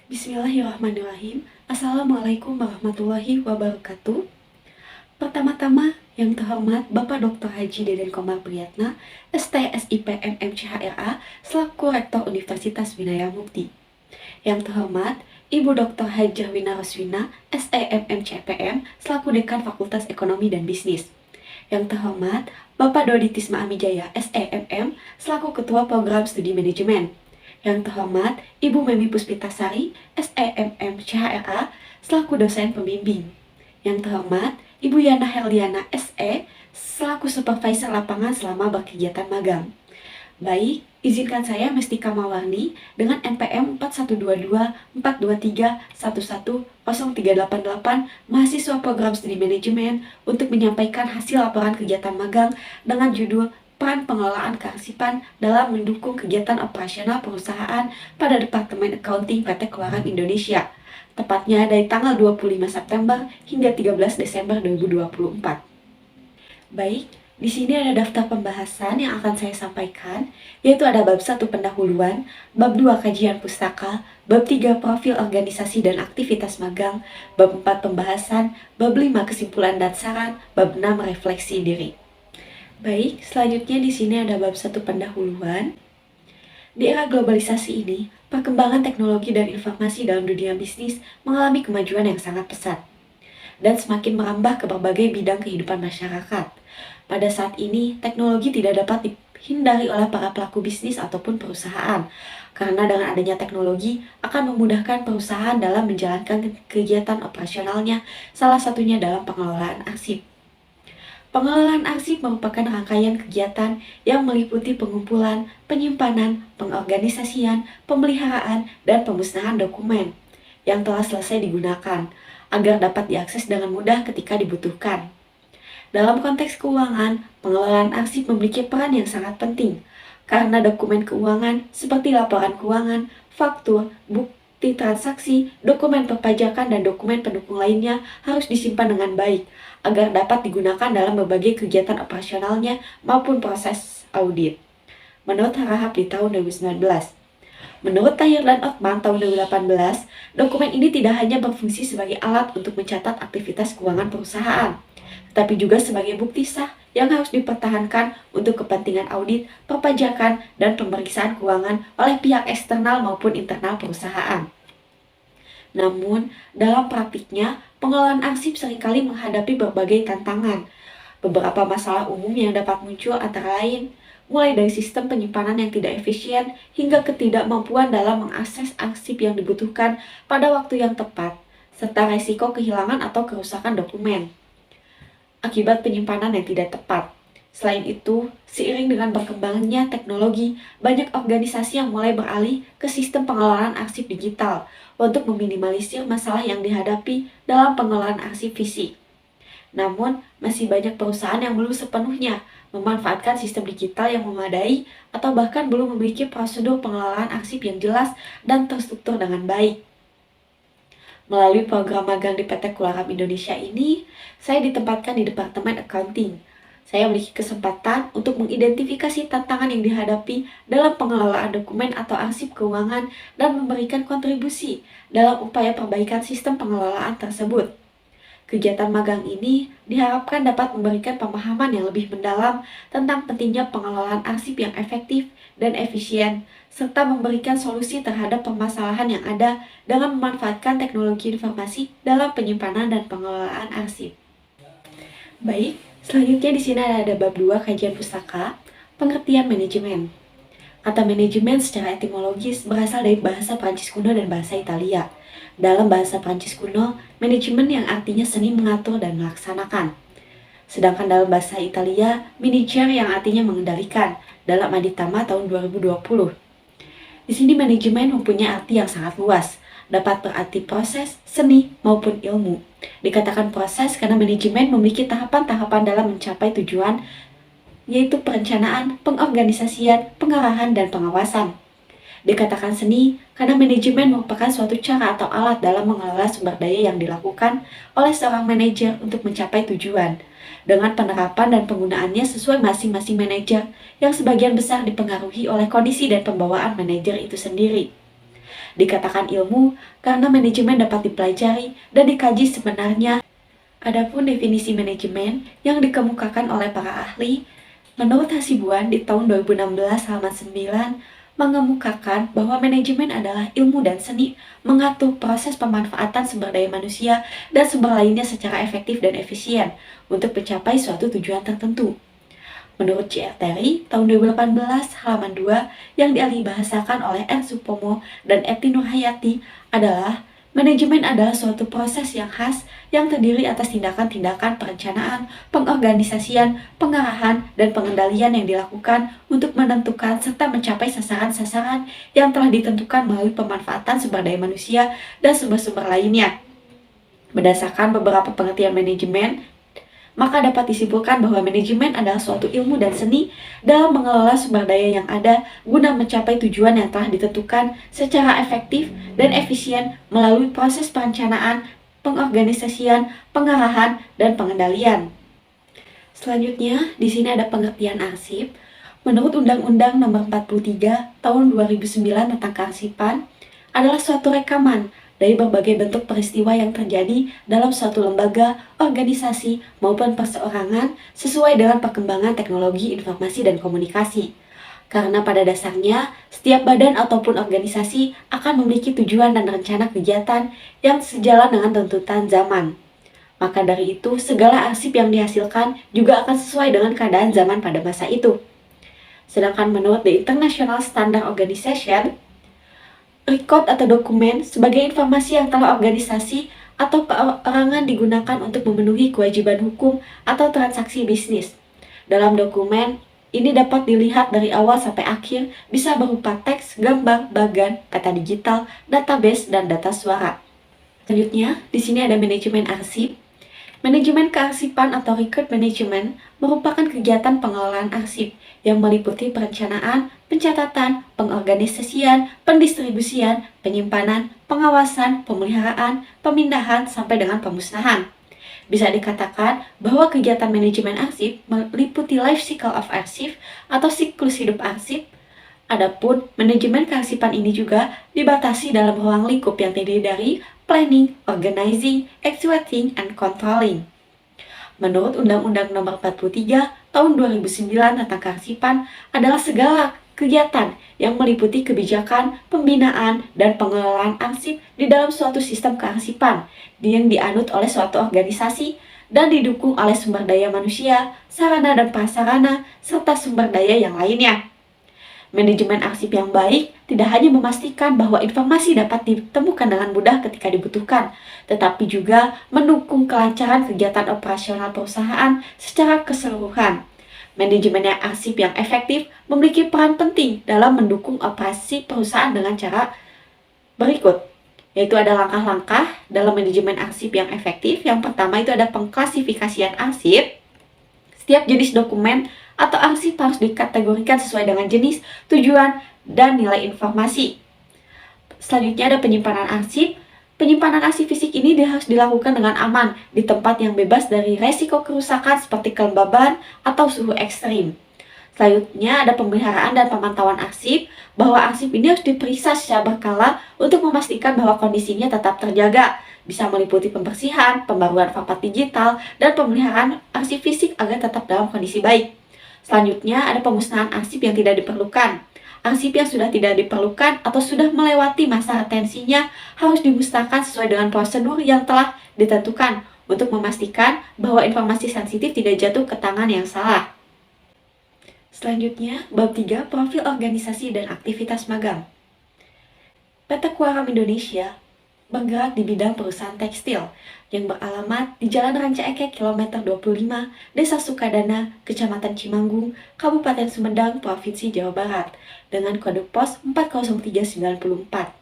Bismillahirrahmanirrahim. Assalamualaikum warahmatullahi wabarakatuh. Pertama-tama, yang terhormat Bapak Dr. Haji Deden Komar Priyatna, STSIP MMCHRA, selaku Rektor Universitas Winaya Mukti. Yang terhormat Ibu Dr. Hajah Wina Roswina, SEMMCPM, selaku Dekan Fakultas Ekonomi dan Bisnis. Yang terhormat Bapak Dodi Tisma Amijaya, SEMM, selaku Ketua Program Studi Manajemen. Yang terhormat Ibu Memi Puspitasari, SEMM CHRA, selaku dosen pembimbing. Yang terhormat Ibu Yana Heldiana, SE, selaku supervisor lapangan selama berkegiatan magang. Baik, izinkan saya Mestika Mawarni dengan NPM 4122-423-110-388 mahasiswa program studi manajemen untuk menyampaikan hasil laporan kegiatan magang dengan judul Peran Pengelolaan Kearsipan dalam mendukung kegiatan operasional perusahaan pada Departemen Accounting PT Keluaran Indonesia, tepatnya dari tanggal 25 September hingga 13 Desember 2024. Baik, di sini ada daftar pembahasan yang akan saya sampaikan, yaitu ada bab 1 pendahuluan, bab 2 kajian pustaka, bab 3 profil organisasi dan aktivitas magang, bab 4 pembahasan, bab 5 kesimpulan dan saran, bab 6 refleksi diri. Baik, selanjutnya di sini ada bab 1 pendahuluan. Di era globalisasi ini, perkembangan teknologi dan informasi dalam dunia bisnis mengalami kemajuan yang sangat pesat dan semakin merambah ke berbagai bidang kehidupan masyarakat. Pada saat ini, teknologi tidak dapat dihindari oleh para pelaku bisnis ataupun perusahaan, karena dengan adanya teknologi akan memudahkan perusahaan dalam menjalankan kegiatan operasionalnya, salah satunya dalam pengelolaan arsip. Pengelolaan arsip merupakan rangkaian kegiatan yang meliputi pengumpulan, penyimpanan, pengorganisasian, pemeliharaan, dan pemusnahan dokumen yang telah selesai digunakan agar dapat diakses dengan mudah ketika dibutuhkan. Dalam konteks keuangan, pengelolaan arsip memiliki peran yang sangat penting karena dokumen keuangan seperti laporan keuangan, faktur, bukti transaksi, dokumen perpajakan, dan dokumen pendukung lainnya harus disimpan dengan baik agar dapat digunakan dalam berbagai kegiatan operasionalnya maupun proses audit. Menurut Harahap di tahun 2019. Menurut Tahir dan Othman tahun 2018, dokumen ini tidak hanya berfungsi sebagai alat untuk mencatat aktivitas keuangan perusahaan, tetapi juga sebagai bukti sah yang harus dipertahankan untuk kepentingan audit, perpajakan, dan pemeriksaan keuangan oleh pihak eksternal maupun internal perusahaan. Namun, dalam praktiknya, pengelolaan arsip seringkali menghadapi berbagai tantangan. Beberapa masalah umum yang dapat muncul antara lain, mulai dari sistem penyimpanan yang tidak efisien hingga ketidakmampuan dalam mengakses arsip yang dibutuhkan pada waktu yang tepat, serta risiko kehilangan atau kerusakan dokumen akibat penyimpanan yang tidak tepat. Selain itu, seiring dengan berkembangnya teknologi, banyak organisasi yang mulai beralih ke sistem pengelolaan arsip digital untuk meminimalisir masalah yang dihadapi dalam pengelolaan arsip fisik. Namun, masih banyak perusahaan yang belum sepenuhnya memanfaatkan sistem digital yang memadai atau bahkan belum memiliki prosedur pengelolaan arsip yang jelas dan terstruktur dengan baik. Melalui program magang di PT Keluaran Indonesia ini, saya ditempatkan di Departemen Accounting. Saya memiliki kesempatan untuk mengidentifikasi tantangan yang dihadapi dalam pengelolaan dokumen atau arsip keuangan dan memberikan kontribusi dalam upaya perbaikan sistem pengelolaan tersebut. Kegiatan magang ini diharapkan dapat memberikan pemahaman yang lebih mendalam tentang pentingnya pengelolaan arsip yang efektif dan efisien, serta memberikan solusi terhadap permasalahan yang ada dengan memanfaatkan teknologi informasi dalam penyimpanan dan pengelolaan arsip. Baik, selanjutnya di sini ada bab 2 kajian pustaka, pengertian manajemen. Kata manajemen secara etimologis berasal dari bahasa Prancis kuno dan bahasa Italia. Dalam bahasa Prancis kuno, manajemen yang artinya seni mengatur dan melaksanakan. Sedangkan dalam bahasa Italia, manager yang artinya mengendalikan dalam Aditama tahun 2020. Di sini manajemen mempunyai arti yang sangat luas, dapat berarti proses, seni, maupun ilmu. Dikatakan proses karena manajemen memiliki tahapan-tahapan dalam mencapai tujuan, yaitu perencanaan, pengorganisasian, pengarahan, dan pengawasan. Dikatakan seni karena manajemen merupakan suatu cara atau alat dalam mengelola sumber daya yang dilakukan oleh seorang manajer untuk mencapai tujuan, dengan penerapan dan penggunaannya sesuai masing-masing manajer yang sebagian besar dipengaruhi oleh kondisi dan pembawaan manajer itu sendiri. Dikatakan ilmu karena manajemen dapat dipelajari dan dikaji sebenarnya. Adapun definisi manajemen yang dikemukakan oleh para ahli, menurut Hasibuan di tahun 2016 halaman 9, mengemukakan bahwa manajemen adalah ilmu dan seni mengatur proses pemanfaatan sumber daya manusia dan sumber lainnya secara efektif dan efisien untuk mencapai suatu tujuan tertentu. Menurut C.R. Terry, tahun 2018 halaman 2 yang dialih bahasakan oleh R. Supomo dan Eti Nurhayati adalah manajemen adalah suatu proses yang khas yang terdiri atas tindakan-tindakan perencanaan, pengorganisasian, pengarahan, dan pengendalian yang dilakukan untuk menentukan serta mencapai sasaran-sasaran yang telah ditentukan melalui pemanfaatan sumber daya manusia dan sumber-sumber lainnya. Berdasarkan beberapa pengertian manajemen, maka dapat disimpulkan bahwa manajemen adalah suatu ilmu dan seni dalam mengelola sumber daya yang ada guna mencapai tujuan yang telah ditentukan secara efektif dan efisien melalui proses perencanaan, pengorganisasian, pengarahan, dan pengendalian. Selanjutnya, di sini ada pengertian arsip. Menurut Undang-Undang Nomor 43 Tahun 2009 tentang kearsipan, adalah suatu rekaman dari berbagai bentuk peristiwa yang terjadi dalam suatu lembaga, organisasi, maupun perseorangan sesuai dengan perkembangan teknologi informasi dan komunikasi. Karena pada dasarnya, setiap badan ataupun organisasi akan memiliki tujuan dan rencana kegiatan yang sejalan dengan tuntutan zaman. Maka dari itu, segala arsip yang dihasilkan juga akan sesuai dengan keadaan zaman pada masa itu. Sedangkan menurut The International Standard Organization, record atau dokumen sebagai informasi yang telah organisasi atau perorangan digunakan untuk memenuhi kewajiban hukum atau transaksi bisnis. Dalam dokumen, ini dapat dilihat dari awal sampai akhir, bisa berupa teks, gambar, bagan, peta digital, database, dan data suara. Selanjutnya, di sini ada manajemen arsip. Manajemen kearsipan atau record management merupakan kegiatan pengelolaan arsip yang meliputi perencanaan, pencatatan, pengorganisasian, pendistribusian, penyimpanan, pengawasan, pemeliharaan, pemindahan, sampai dengan pemusnahan. Bisa dikatakan bahwa kegiatan manajemen arsip meliputi life cycle of arsip atau siklus hidup arsip. Adapun manajemen kearsipan ini juga dibatasi dalam ruang lingkup yang terdiri dari planning, organizing, executing, and controlling. Menurut Undang-Undang Nomor 43 Tahun 2009 tentang kearsipan adalah segala kegiatan yang meliputi kebijakan, pembinaan, dan pengelolaan arsip di dalam suatu sistem kearsipan yang dianut oleh suatu organisasi dan didukung oleh sumber daya manusia, sarana dan prasarana, serta sumber daya yang lainnya. Manajemen arsip yang baik tidak hanya memastikan bahwa informasi dapat ditemukan dengan mudah ketika dibutuhkan, tetapi juga mendukung kelancaran kegiatan operasional perusahaan secara keseluruhan. Manajemen arsip yang efektif memiliki peran penting dalam mendukung operasi perusahaan dengan cara berikut, yaitu ada langkah-langkah dalam manajemen arsip yang efektif. Yang pertama itu ada pengklasifikasian arsip. Setiap jenis dokumen atau arsip harus dikategorikan sesuai dengan jenis, tujuan, dan nilai informasi. Selanjutnya ada penyimpanan arsip. Penyimpanan arsip fisik ini harus dilakukan dengan aman, di tempat yang bebas dari resiko kerusakan seperti kelembaban atau suhu ekstrim. Selanjutnya ada pemeliharaan dan pemantauan arsip, bahwa arsip ini harus diperiksa secara berkala untuk memastikan bahwa kondisinya tetap terjaga. Bisa meliputi pembersihan, pembaruan format digital, dan pemeliharaan arsip fisik agar tetap dalam kondisi baik. Selanjutnya ada pemusnahan arsip yang tidak diperlukan. Arsip yang sudah tidak diperlukan atau sudah melewati masa retensinya harus dimusnahkan sesuai dengan prosedur yang telah ditentukan untuk memastikan bahwa informasi sensitif tidak jatuh ke tangan yang salah. Selanjutnya, bab 3, profil organisasi dan aktivitas magang. PT Kuaram Indonesia bergerak di bidang perusahaan tekstil yang beralamat di Jalan Ranca Ekek kilometer 25, Desa Sukadana, Kecamatan Cimanggung, Kabupaten Sumedang, Provinsi Jawa Barat, dengan kode pos 40394.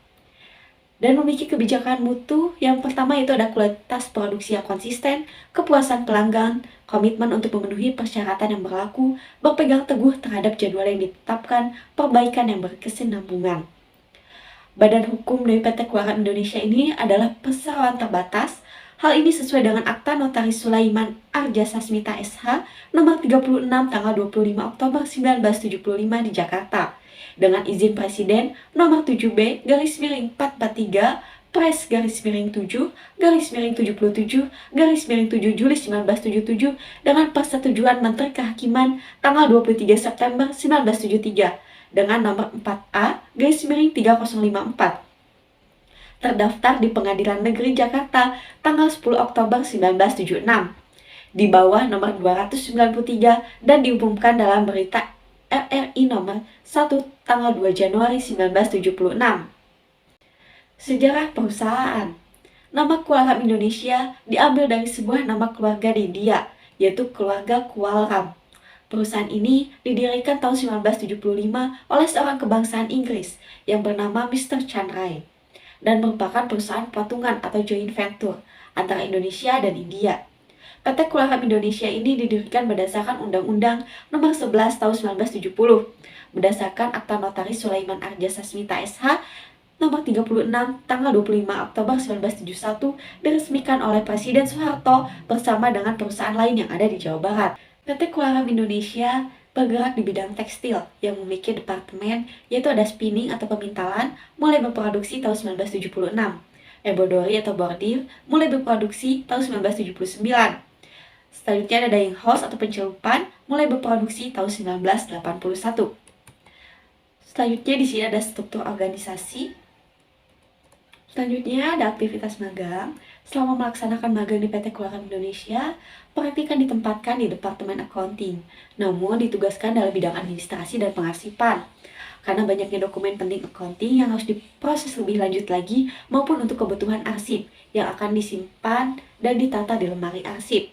Dan memiliki kebijakan mutu yang pertama itu ada kualitas produksi yang konsisten, kepuasan pelanggan, komitmen untuk memenuhi persyaratan yang berlaku, berpegang teguh terhadap jadwal yang ditetapkan, perbaikan yang berkesinambungan. Badan hukum dari PT Kuaram Indonesia ini adalah perseroan terbatas, Hal ini sesuai dengan Akta Notaris Sulaiman Arjasasmita SH nomor 36 tanggal 25 Oktober 1975 di Jakarta. Dengan izin Presiden nomor 7B garis miring 443 Pres garis miring 7 garis miring 77 garis miring 7 Juli 1977 dengan persetujuan Menteri Kehakiman tanggal 23 September 1973 dengan nomor 4A garis miring 3054 terdaftar di Pengadilan Negeri Jakarta tanggal 10 Oktober 1976 di bawah nomor 293 dan diumumkan dalam berita RRI nomor 1 tanggal 2 Januari 1976. Sejarah perusahaan. Nama Kualam Indonesia diambil dari sebuah nama keluarga di India, yaitu keluarga Kualam. Perusahaan ini didirikan tahun 1975 oleh seorang kebangsaan Inggris yang bernama Mr. Chandray dan merupakan perusahaan patungan atau joint venture antara Indonesia dan India. PT Kualam Indonesia ini didirikan berdasarkan Undang-Undang Nomor 11 Tahun 1970, berdasarkan Akta Notaris Sulaiman Arjasasmita SH Nomor 36 tanggal 25 Oktober 1971 diresmikan oleh Presiden Soeharto bersama dengan perusahaan lain yang ada di Jawa Barat. PT Kualam Indonesia bergerak di bidang tekstil yang memiliki departemen yaitu ada spinning atau pemintalan mulai berproduksi tahun 1976, embroidery atau bordir mulai berproduksi tahun 1979. Selanjutnya ada dyeing house atau pencelupan mulai berproduksi tahun 1981. Selanjutnya di sini ada struktur organisasi. Selanjutnya ada aktivitas magang. Selama melaksanakan magang di PT Kualam Indonesia, praktikan ditempatkan di Departemen Accounting, namun ditugaskan dalam bidang administrasi dan pengarsipan. Karena banyaknya dokumen penting accounting yang harus diproses lebih lanjut lagi maupun untuk kebutuhan arsip yang akan disimpan dan ditata di lemari arsip.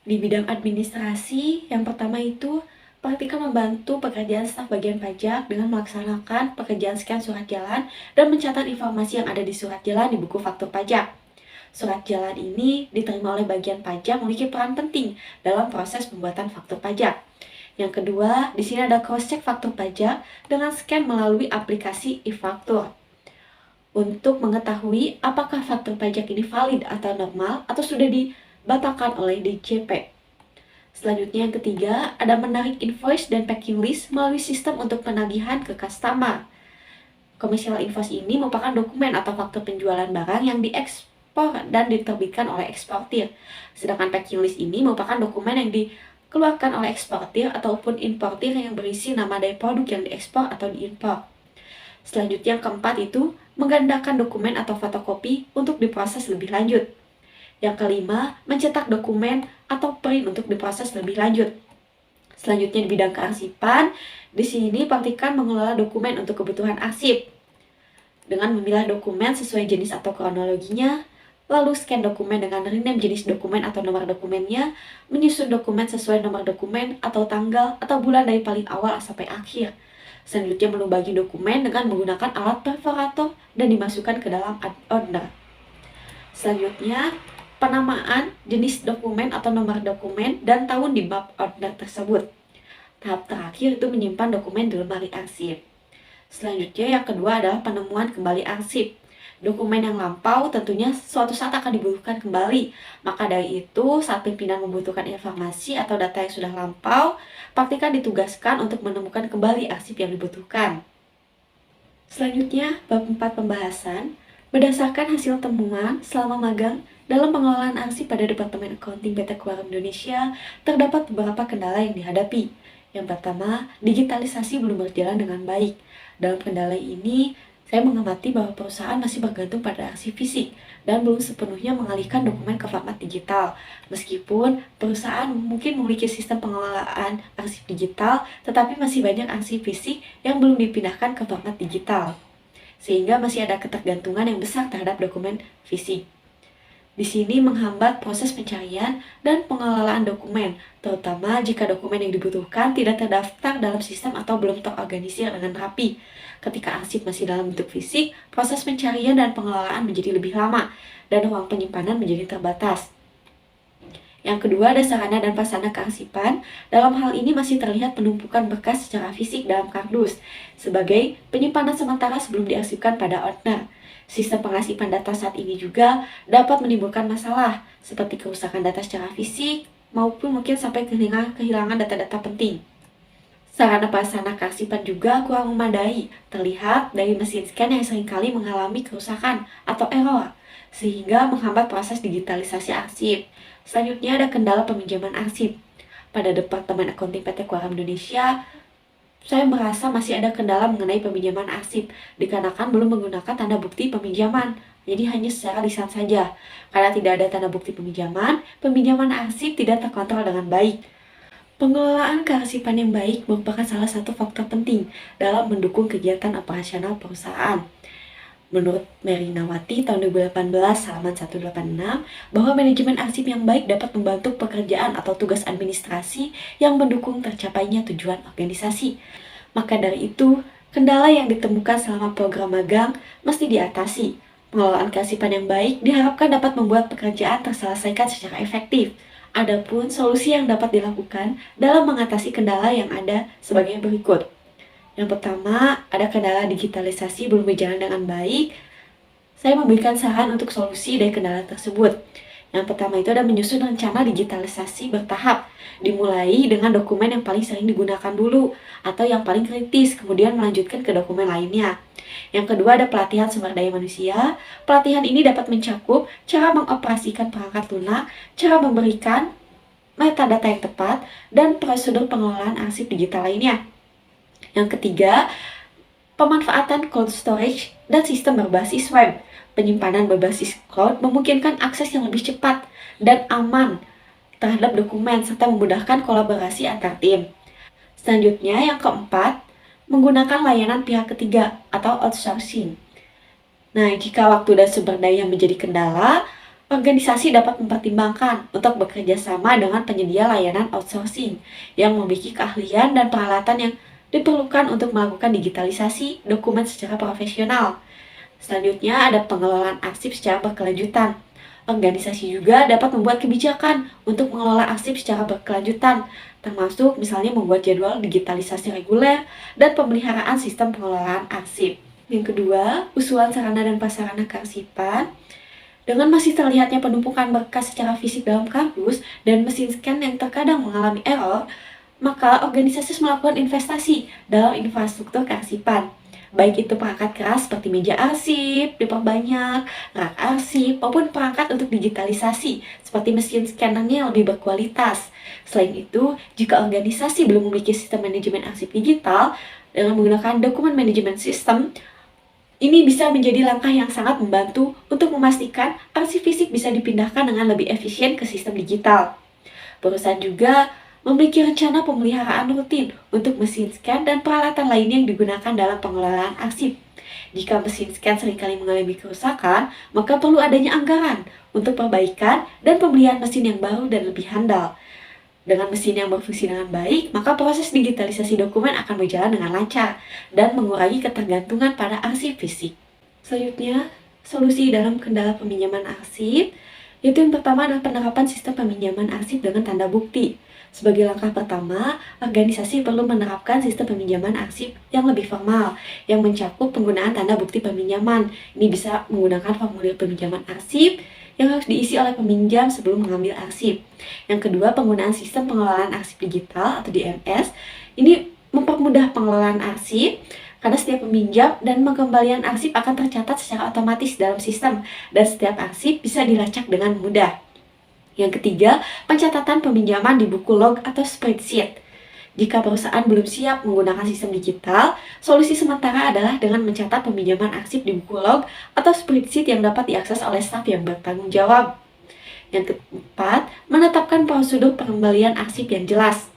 Di bidang administrasi, yang pertama itu praktikan membantu pekerjaan staf bagian pajak dengan melaksanakan pekerjaan scan surat jalan dan mencatat informasi yang ada di surat jalan di buku faktur pajak. Surat jalan ini diterima oleh bagian pajak memiliki peran penting dalam proses pembuatan faktur pajak. Yang kedua, di sini ada cross-check faktur pajak dengan scan melalui aplikasi e-faktur untuk mengetahui apakah faktur pajak ini valid atau normal atau sudah dibatalkan oleh DJP. Selanjutnya yang ketiga, ada menarik invoice dan packing list melalui sistem untuk penagihan ke customer. Commercial invoice ini merupakan dokumen atau faktur penjualan barang yang diekspor dan diterbitkan oleh eksportir. Sedangkan packing list ini merupakan dokumen yang dikeluarkan oleh eksportir ataupun importir yang berisi nama dari produk yang diekspor atau diimpor. Selanjutnya yang keempat itu, menggandakan dokumen atau fotokopi untuk diproses lebih lanjut. Yang kelima, mencetak dokumen atau print untuk diproses lebih lanjut. Selanjutnya di bidang kearsipan, di sini praktikan mengelola dokumen untuk kebutuhan arsip dengan memilah dokumen sesuai jenis atau kronologinya, lalu scan dokumen dengan rename jenis dokumen atau nomor dokumennya, menyusun dokumen sesuai nomor dokumen atau tanggal atau bulan dari paling awal sampai akhir. Selanjutnya melubagi dokumen dengan menggunakan alat perforator dan dimasukkan ke dalam order. Selanjutnya, penamaan jenis dokumen atau nomor dokumen dan tahun di bab order tersebut. Tahap terakhir itu menyimpan dokumen di lemari arsip. Selanjutnya yang kedua adalah penemuan kembali arsip. Dokumen yang lampau tentunya suatu saat akan dibutuhkan kembali. Maka dari itu, saat pimpinan membutuhkan informasi atau data yang sudah lampau, praktikan ditugaskan untuk menemukan kembali arsip yang dibutuhkan. Selanjutnya, bab 4 pembahasan. Berdasarkan hasil temuan selama magang dalam pengelolaan arsip pada Departemen Accounting PT Kualam Indonesia, terdapat beberapa kendala yang dihadapi. Yang pertama, digitalisasi belum berjalan dengan baik. Dalam kendala ini, saya mengamati bahwa perusahaan masih bergantung pada arsip fisik dan belum sepenuhnya mengalihkan dokumen ke format digital. Meskipun perusahaan mungkin memiliki sistem pengelolaan arsip digital, tetapi masih banyak arsip fisik yang belum dipindahkan ke format digital, sehingga masih ada ketergantungan yang besar terhadap dokumen fisik. Di sini menghambat proses pencarian dan pengelolaan dokumen, terutama jika dokumen yang dibutuhkan tidak terdaftar dalam sistem atau belum terorganisir dengan rapi. Ketika arsip masih dalam bentuk fisik, proses pencarian dan pengelolaan menjadi lebih lama, dan ruang penyimpanan menjadi terbatas. Yang kedua ada sarana dan prasarana kearsipan. Dalam hal ini masih terlihat penumpukan berkas secara fisik dalam kardus sebagai penyimpanan sementara sebelum diarsipkan pada ordner. Sistem pengasipan data saat ini juga dapat menimbulkan masalah, seperti kerusakan data secara fisik, maupun mungkin sampai kehilangan data-data penting. Sarana prasarana kearsipan juga kurang memadai, terlihat dari mesin scan yang seringkali mengalami kerusakan atau error, sehingga menghambat proses digitalisasi arsip. Selanjutnya ada kendala peminjaman arsip. Pada Departemen Accounting PT Quorum Indonesia, saya merasa masih ada kendala mengenai peminjaman arsip, dikarenakan belum menggunakan tanda bukti peminjaman. Jadi hanya secara lisan saja. Karena tidak ada tanda bukti peminjaman arsip tidak terkontrol dengan baik. Pengelolaan kearsipan yang baik merupakan salah satu faktor penting dalam mendukung kegiatan operasional perusahaan. Menurut Merinawati tahun 2018 halaman 186, bahwa manajemen arsip yang baik dapat membantu pekerjaan atau tugas administrasi yang mendukung tercapainya tujuan organisasi. Maka dari itu, kendala yang ditemukan selama program magang mesti diatasi. Pengelolaan kearsipan yang baik diharapkan dapat membuat pekerjaan terselesaikan secara efektif. Adapun solusi yang dapat dilakukan dalam mengatasi kendala yang ada sebagai berikut. Yang pertama, ada kendala digitalisasi belum berjalan dengan baik. Saya memberikan saran untuk solusi dari kendala tersebut. Yang pertama itu ada menyusun rencana digitalisasi bertahap. Dimulai dengan dokumen yang paling sering digunakan dulu, atau yang paling kritis, kemudian melanjutkan ke dokumen lainnya. Yang kedua ada pelatihan sumber daya manusia. Pelatihan ini dapat mencakup cara mengoperasikan perangkat lunak, cara memberikan metadata yang tepat, dan prosedur pengelolaan arsip digital lainnya. Yang ketiga, pemanfaatan cold storage dan sistem berbasis web. Penyimpanan berbasis cloud memungkinkan akses yang lebih cepat dan aman terhadap dokumen serta memudahkan kolaborasi antar tim. Selanjutnya, yang keempat, menggunakan layanan pihak ketiga atau outsourcing. Nah, jika waktu dan sumber daya menjadi kendala, organisasi dapat mempertimbangkan untuk bekerja sama dengan penyedia layanan outsourcing yang memiliki keahlian dan peralatan yang diperlukan untuk melakukan digitalisasi dokumen secara profesional. Selanjutnya ada pengelolaan arsip secara berkelanjutan. Organisasi juga dapat membuat kebijakan untuk mengelola arsip secara berkelanjutan, termasuk misalnya membuat jadwal digitalisasi reguler dan pemeliharaan sistem pengelolaan arsip. Yang kedua, usulan sarana dan prasarana kearsipan. Dengan masih terlihatnya penumpukan berkas secara fisik dalam kardus dan mesin scan yang terkadang mengalami error, maka organisasi melakukan investasi dalam infrastruktur kearsipan. Baik itu perangkat keras seperti meja arsip, diperbanyak, rak arsip, maupun perangkat untuk digitalisasi seperti mesin scannernya yang lebih berkualitas. Selain itu, jika organisasi belum memiliki sistem manajemen arsip digital dengan menggunakan dokumen manajemen sistem, ini bisa menjadi langkah yang sangat membantu untuk memastikan arsip fisik bisa dipindahkan dengan lebih efisien ke sistem digital. Perusahaan juga memiliki rencana pemeliharaan rutin untuk mesin scan dan peralatan lainnya yang digunakan dalam pengelolaan arsip. Jika mesin scan seringkali mengalami kerusakan, maka perlu adanya anggaran untuk perbaikan dan pembelian mesin yang baru dan lebih handal. Dengan mesin yang berfungsi dengan baik, maka proses digitalisasi dokumen akan berjalan dengan lancar dan mengurangi ketergantungan pada arsip fisik. Selanjutnya, solusi dalam kendala peminjaman arsip, yaitu yang pertama adalah penerapan sistem peminjaman arsip dengan tanda bukti. Sebagai langkah pertama, organisasi perlu menerapkan sistem peminjaman arsip yang lebih formal, yang mencakup penggunaan tanda bukti peminjaman. Ini bisa menggunakan formulir peminjaman arsip yang harus diisi oleh peminjam sebelum mengambil arsip. Yang kedua, penggunaan sistem pengelolaan arsip digital atau DMS. Ini mempermudah pengelolaan arsip, karena setiap peminjam dan pengembalian arsip akan tercatat secara otomatis dalam sistem, dan setiap arsip bisa dilacak dengan mudah. Yang ketiga, pencatatan peminjaman di buku log atau spreadsheet. Jika perusahaan belum siap menggunakan sistem digital, solusi sementara adalah dengan mencatat peminjaman arsip di buku log atau spreadsheet yang dapat diakses oleh staf yang bertanggung jawab. Yang keempat, menetapkan prosedur pengembalian arsip yang jelas.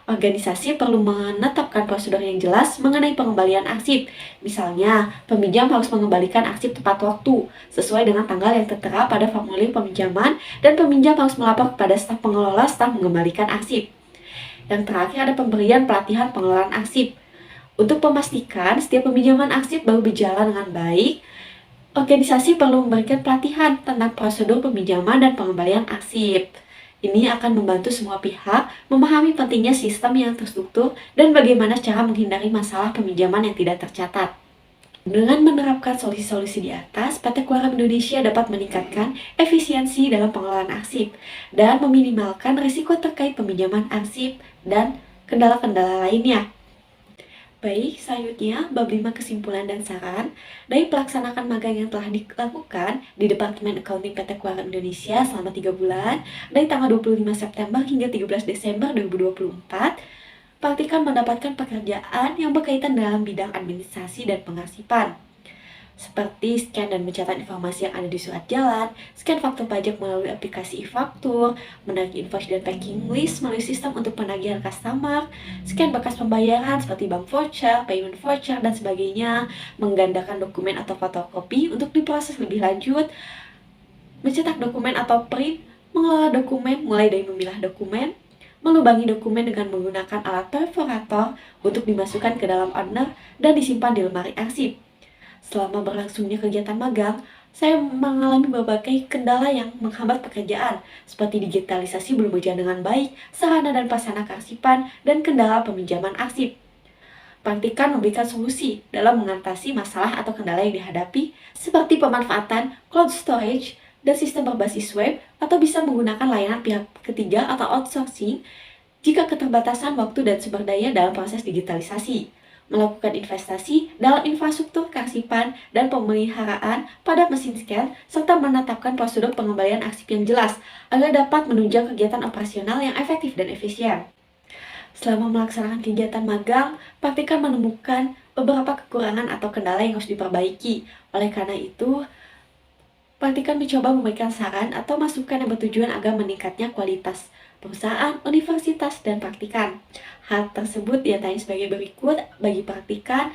Organisasi perlu menetapkan prosedur yang jelas mengenai pengembalian arsip. Misalnya, peminjam harus mengembalikan arsip tepat waktu, sesuai dengan tanggal yang tertera pada formulir peminjaman, dan peminjam harus melapor kepada staf pengelola setelah mengembalikan arsip. Yang terakhir ada pemberian pelatihan pengelolaan arsip. Untuk memastikan setiap peminjaman arsip baru berjalan dengan baik, organisasi perlu memberikan pelatihan tentang prosedur peminjaman dan pengembalian arsip. Ini akan membantu semua pihak memahami pentingnya sistem yang terstruktur dan bagaimana cara menghindari masalah peminjaman yang tidak tercatat. Dengan menerapkan solusi-solusi di atas, PT Aquarium Indonesia dapat meningkatkan efisiensi dalam pengelolaan arsip dan meminimalkan risiko terkait peminjaman arsip dan kendala-kendala lainnya. Baik, selanjutnya bab 5 kesimpulan dan saran dari pelaksanakan magang yang telah dilakukan di Departemen Accounting PT Aquarium Indonesia selama 3 bulan dari tanggal 25 September hingga 13 Desember 2024. Praktikan mendapatkan pekerjaan yang berkaitan dalam bidang administrasi dan pengarsipan, seperti scan dan mencatat informasi yang ada di surat jalan, scan faktur pajak melalui aplikasi e-faktur, menagih invoice dan packing list melalui sistem untuk penagihan customer, scan bekas pembayaran seperti bank voucher, payment voucher, dan sebagainya, menggandakan dokumen atau fotokopi untuk diproses lebih lanjut, mencetak dokumen atau print, mengelola dokumen mulai dari memilah dokumen, melubangi dokumen dengan menggunakan alat perforator untuk dimasukkan ke dalam order dan disimpan di lemari arsip. Selama berlangsungnya kegiatan magang, saya mengalami berbagai kendala yang menghambat pekerjaan, seperti digitalisasi belum berjalan dengan baik, sarana dan prasarana kearsipan, dan kendala peminjaman arsip. Praktikan memberikan solusi dalam mengatasi masalah atau kendala yang dihadapi, seperti pemanfaatan cloud storage dan sistem berbasis web, atau bisa menggunakan layanan pihak ketiga atau outsourcing jika keterbatasan waktu dan sumber daya dalam proses digitalisasi. Melakukan investasi dalam infrastruktur kearsipan dan pemeliharaan pada mesin scan, serta menetapkan prosedur pengembalian arsip yang jelas agar dapat menunjang kegiatan operasional yang efektif dan efisien. Selama melaksanakan kegiatan magang, praktikan menemukan beberapa kekurangan atau kendala yang harus diperbaiki. Oleh karena itu, praktikan mencoba memberikan saran atau masukan yang bertujuan agar meningkatnya kualitas perusahaan, universitas, dan praktikan. Hal tersebut diantaranya sebagai berikut. Bagi praktikan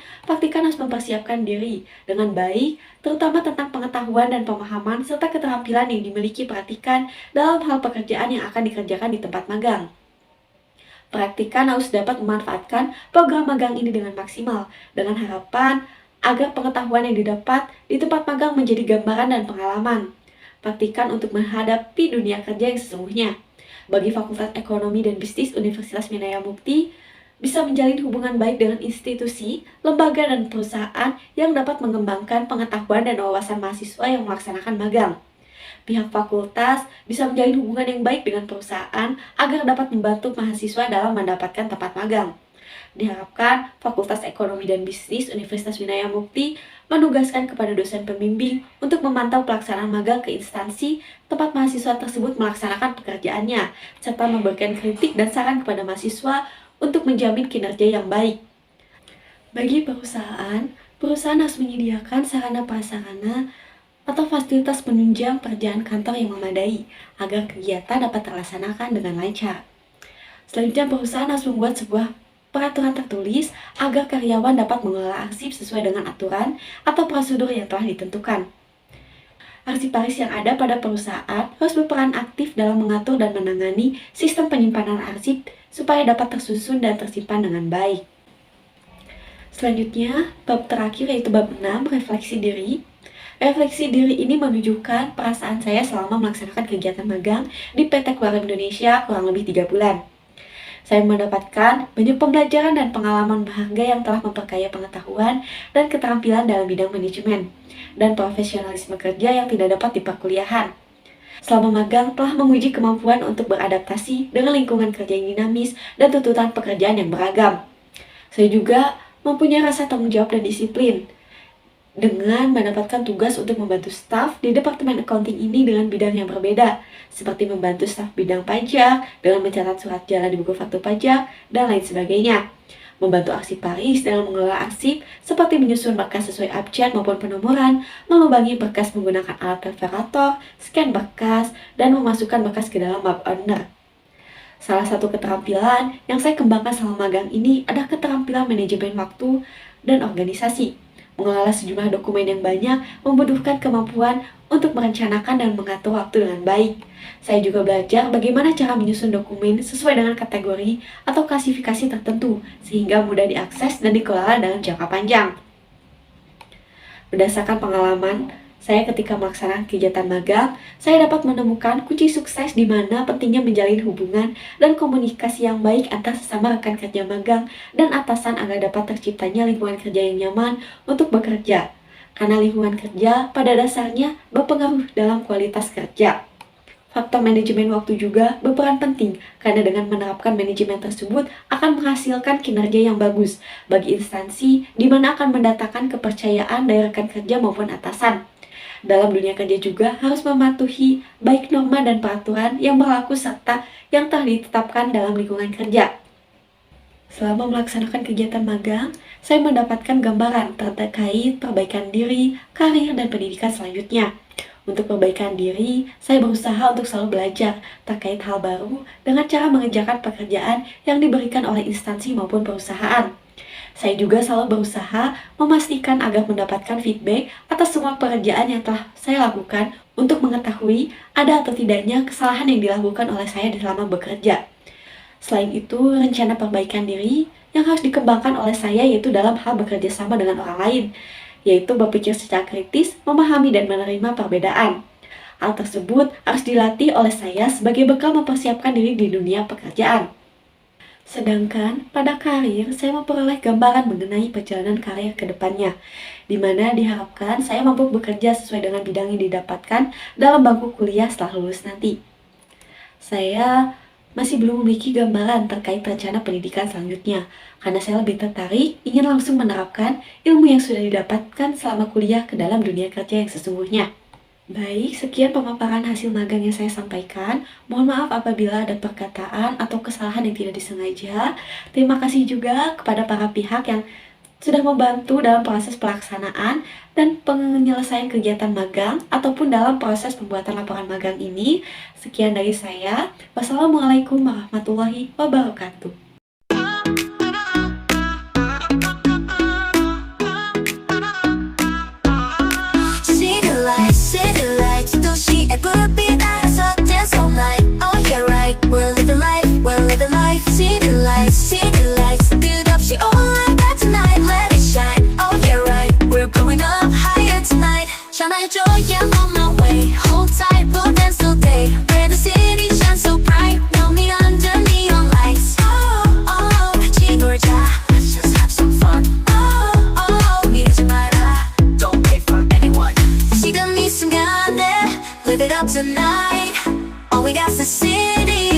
harus mempersiapkan diri dengan baik, terutama tentang pengetahuan dan pemahaman serta keterampilan yang dimiliki praktikan dalam hal pekerjaan yang akan dikerjakan di tempat magang. Praktikan harus dapat memanfaatkan program magang ini dengan maksimal, dengan harapan agar pengetahuan yang didapat di tempat magang menjadi gambaran dan pengalaman. Praktikan untuk menghadapi dunia kerja yang sesungguhnya. Bagi Fakultas Ekonomi dan Bisnis Universitas Minaya Mukti, bisa menjalin hubungan baik dengan institusi, lembaga, dan perusahaan yang dapat mengembangkan pengetahuan dan wawasan mahasiswa yang melaksanakan magang. Pihak fakultas bisa menjalin hubungan yang baik dengan perusahaan agar dapat membantu mahasiswa dalam mendapatkan tempat magang. Diharapkan Fakultas Ekonomi dan Bisnis Universitas Minaya Mukti menugaskan kepada dosen pembimbing untuk memantau pelaksanaan magang ke instansi tempat mahasiswa tersebut melaksanakan pekerjaannya, serta memberikan kritik dan saran kepada mahasiswa untuk menjamin kinerja yang baik. Bagi perusahaan harus menyediakan sarana prasarana atau fasilitas penunjang pekerjaan kantor yang memadai agar kegiatan dapat terlaksanakan dengan lancar. Selanjutnya, perusahaan harus membuat sebuah peraturan tertulis agar karyawan dapat mengelola arsip sesuai dengan aturan atau prosedur yang telah ditentukan. Arsiparis yang ada pada perusahaan harus berperan aktif dalam mengatur dan menangani sistem penyimpanan arsip supaya dapat tersusun dan tersimpan dengan baik. Selanjutnya, bab terakhir yaitu bab 6, refleksi diri. Refleksi diri ini menunjukkan perasaan saya selama melaksanakan kegiatan magang di PT Aquarium Indonesia kurang lebih 3 bulan. Saya mendapatkan banyak pembelajaran dan pengalaman berharga yang telah memperkaya pengetahuan dan keterampilan dalam bidang manajemen dan profesionalisme kerja yang tidak dapat di perkuliahan. Selama magang telah menguji kemampuan untuk beradaptasi dengan lingkungan kerja yang dinamis dan tuntutan pekerjaan yang beragam. Saya juga mempunyai rasa tanggung jawab dan disiplin dengan mendapatkan tugas untuk membantu staf di Departemen Accounting ini dengan bidang yang berbeda, seperti membantu staf bidang pajak dengan mencatat surat jalan di buku faktur pajak, dan lain sebagainya. Membantu arsiparis dalam mengelola arsip, seperti menyusun berkas sesuai abjad maupun penomoran, melubangi berkas menggunakan alat perforator, scan berkas, dan memasukkan berkas ke dalam bab owner. Salah satu keterampilan yang saya kembangkan selama magang ini adalah keterampilan manajemen waktu dan organisasi. Mengelola sejumlah dokumen yang banyak membutuhkan kemampuan untuk merencanakan dan mengatur waktu dengan baik. Saya juga belajar bagaimana cara menyusun dokumen sesuai dengan kategori atau klasifikasi tertentu, sehingga mudah diakses dan dikelola dalam jangka panjang. Berdasarkan pengalaman Saya ketika melaksanakan kegiatan magang, saya dapat menemukan kunci sukses di mana pentingnya menjalin hubungan dan komunikasi yang baik antara sesama rekan kerja magang dan atasan agar dapat terciptanya lingkungan kerja yang nyaman untuk bekerja. Karena lingkungan kerja pada dasarnya berpengaruh dalam kualitas kerja. Faktor manajemen waktu juga berperan penting, karena dengan menerapkan manajemen tersebut akan menghasilkan kinerja yang bagus bagi instansi di mana akan mendatangkan kepercayaan dari rekan kerja maupun atasan. Dalam dunia kerja juga harus mematuhi baik norma dan peraturan yang berlaku serta yang telah ditetapkan dalam lingkungan kerja. Selama melaksanakan kegiatan magang, saya mendapatkan gambaran terkait perbaikan diri, karir, dan pendidikan selanjutnya. Untuk perbaikan diri, saya berusaha untuk selalu belajar terkait hal baru dengan cara mengerjakan pekerjaan yang diberikan oleh instansi maupun perusahaan. Saya juga selalu berusaha memastikan agar mendapatkan feedback atas semua pekerjaan yang telah saya lakukan untuk mengetahui ada atau tidaknya kesalahan yang dilakukan oleh saya selama bekerja. Selain itu, rencana perbaikan diri yang harus dikembangkan oleh saya yaitu dalam hal bekerja sama dengan orang lain, yaitu berpikir secara kritis, memahami dan menerima perbedaan. Hal tersebut harus dilatih oleh saya sebagai bekal mempersiapkan diri di dunia pekerjaan. Sedangkan pada karir, saya memperoleh gambaran mengenai perjalanan karir ke depannya, di mana diharapkan saya mampu bekerja sesuai dengan bidang yang didapatkan dalam bangku kuliah setelah lulus nanti. Saya masih belum memiliki gambaran terkait rencana pendidikan selanjutnya, karena saya lebih tertarik ingin langsung menerapkan ilmu yang sudah didapatkan selama kuliah ke dalam dunia kerja yang sesungguhnya. Baik, sekian pemaparan hasil magang yang saya sampaikan. Mohon maaf apabila ada perkataan atau kesalahan yang tidak disengaja. Terima kasih juga kepada para pihak yang sudah membantu dalam proses pelaksanaan dan penyelesaian kegiatan magang ataupun dalam proses pembuatan laporan magang ini. Sekian dari saya. Wassalamualaikum warahmatullahi wabarakatuh. Shine my joy, yeah, on my way. Hold tight, we'll dance till day. Where the city shines so bright. Know me under neon lights. Oh, oh, 지놀자. Let's just have some fun. Oh, oh, 미루지 마라. Don't wait for anyone. 지금 이 순간에 live it up tonight. All we got's the city.